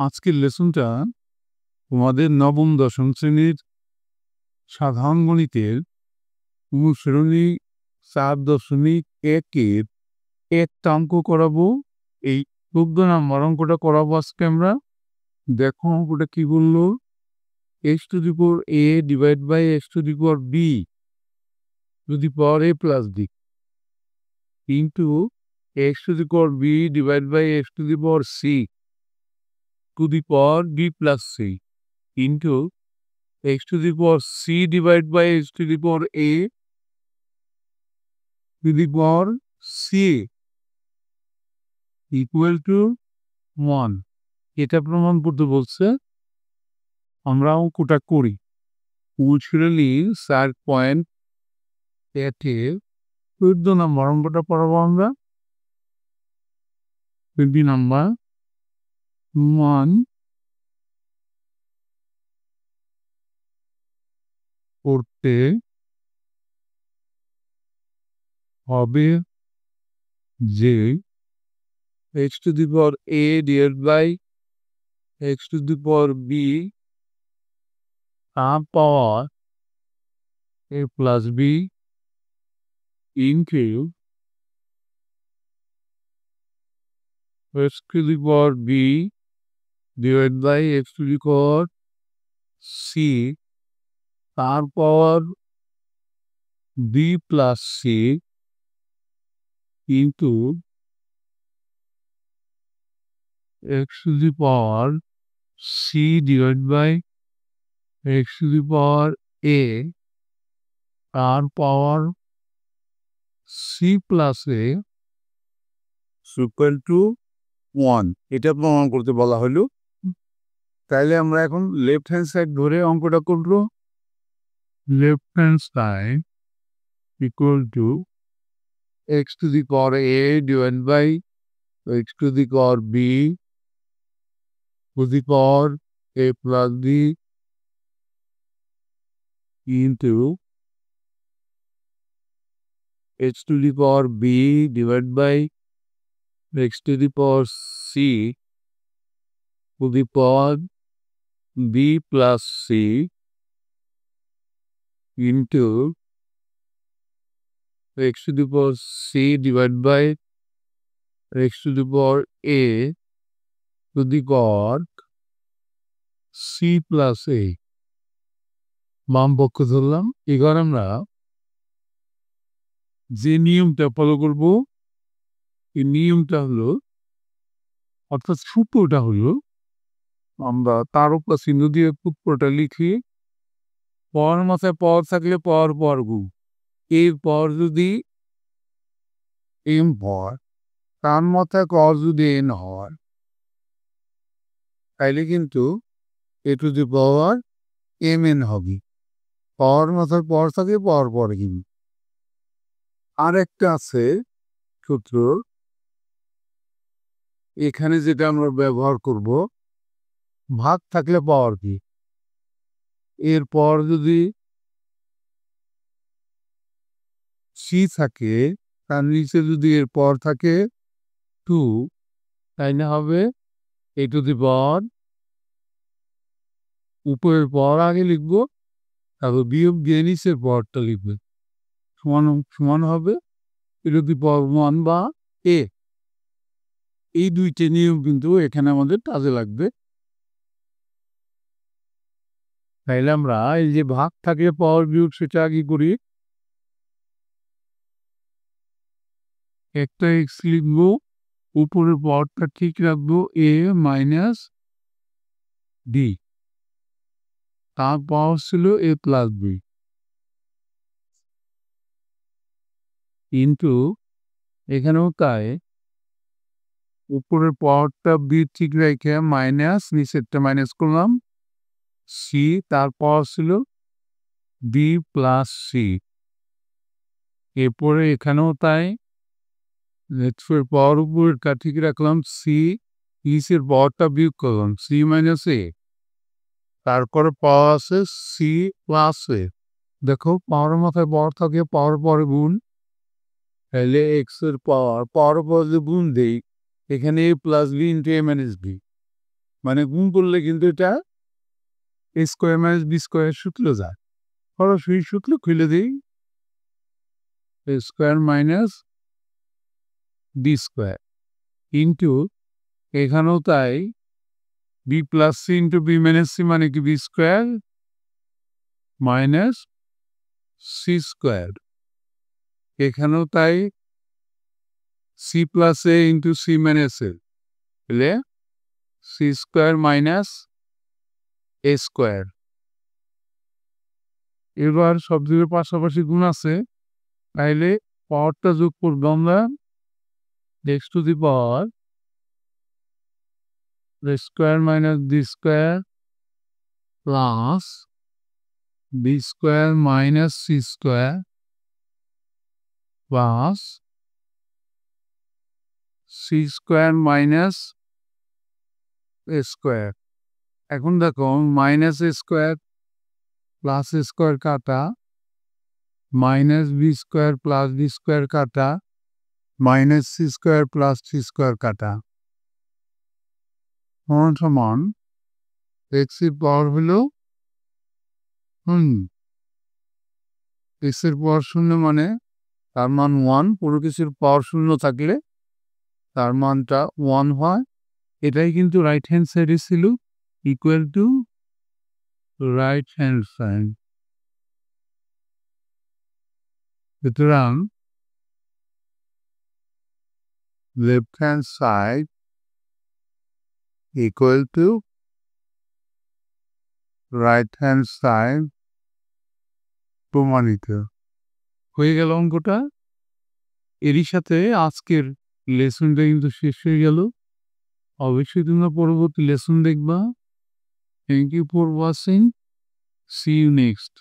আজকের লেসনটা তোমাদের নবম দশম শ্রেণীর সাধারণ গণিতের অনুশীলনী 4.1-এর একটা অঙ্ক করাবো। এই 14 নম্বর অঙ্কটা করাবো আজকে আমরা। দেখো অঙ্কটা কি বললো, x to the power a divided by x to the power b to the power a plus b into x to the power b divided by x to the power c to the power b plus c into x to the power c divided by x to the power a to the power c equal to 1. এটা প্রমাণ করতে বলছে। আমরা অঙ্কটা করি। অনুশীলনী 4.8-এর 14 নম্বর অঙ্কটা পড়াবো আমরা। 20 নাম্বার 1 করতে হবে যে x to the power a divided by x to the power b power a plus b into x to the power b divided by x to the power c power b plus c into x to the power c divided by x to the power a power c plus a equal to 1. এটা প্রমাণ করতে বলা হলো। তাইলে আমরা এখন left hand side ধরে অঙ্কটা করব। Left hand side equal to x to the power a divided by x to the power b to the power a plus b into x to the power b divided by x to the power c to the power b plus c into x to the power c divided by x to the power a to the power c plus a বাম পক্ষ ধরলাম। এবার আমরা যে নিয়মটা follow করব, এই নিয়মটা হলো, অর্থাৎ সূত্রটা হলো, আমরা তারকা চিহ্ন দিয়ে সূত্রটা লিখি। পাওয়ার মাথায় পাওয়ার থাকলে পাওয়ার পর গুণ, এর পর যদি এম হয়, তার মাথায় কর যদি এন হয়, তাইলে কিন্তু A to the power M N হবে। পাওয়ার মাথায় পাওয়ার থাকে পাওয়ার পরে কিন্তু আর একটা আছে সূত্র, এখানে যেটা আমরা ব্যবহার করব, ভাগ থাকলে পাওয়ার কি, এরপর যদি সি থাকে, তার নিচে যদি এর পর থাকে 2, তাই না হবে এ টু দি পাওয়ার, উপরের পর আগে লিখবো, তারপর বিয়োগ দিয়ে নিচের পরটা লিখবে, সমান সমান হবে এ টু দি পাওয়ার 1 বা এ। এই দুইটা নিয়ম কিন্তু এখানে আমাদের কাজে লাগবে। তাইলে আমরা এই যে ভাগ থাকে পাওয়ার বিয়োগ সেটা আগে করি। একটা এক্স লিখবো, উপরের পাওয়ারটা ঠিক রাখবো এ মাইনাস ডি, তার পাওয়ার ছিল এ প্লাস বি, কিন্তু এখানেও তাই, উপরের পাওয়ারটা বি ঠিক রেখে মাইনাস, নিচেরটা মাইনাস করলাম, সি তার পাওয়ার ছিল বি প্লাস সি। এরপরে এখানেও তাই, পাওয়ার উপরেরটা ঠিক রাখলাম সি, নিচের পাওয়ারটা বিয়োগ করলাম সি মাইনাস এ, তারপরে পাওয়ার আছে সি প্লাস এ। দেখো পাওয়ার মাথায় পাওয়ার থাকে পাওয়ার পরে গুণ, তাহলে এক্স এর পাওয়ার পরে গুণ দেই, এখানে A plus B into A minus B, মানে গুণ করলে কিন্তু এটা A square minus B square সূত্র যায় সরাসরি সূত্র খুলে দিই A square minus B square into এখানেও তাই B plus C into B minus C মানে কি B square minus C square এখানেও তাই C plus A into C minus A তাহলে C square minus A square এবার সব দিকের পাশাপাশি গুণ আছে তাইলে পাওয়ারটা যোগ করবো আমরা x to the power square minus B square plus B square minus C square plus C square minus A square এখন দেখো minus A square plus A square কাটা minus B square plus B square কাটা minus C square plus C square কাটা সমান সমান x এর পাওয়ার হলো x এর পাওয়ার শূন্য মানে তার মান 1 কোনো কিছুর পাওয়ার শূন্য থাকলে তার মানটা 1 হয় এটাই কিন্তু রাইট হ্যান্ড সাইডে ছিল equal to right hand side সুতরাং left hand side equal to right hand side প্রমাণিত হয়ে গেল অঙ্কটা এরই সাথে আজকের লেসনটা কিন্তু শেষ হয়ে গেল অবশ্যই তোমরা পরবর্তী লেসন দেখবা thank you for watching see you next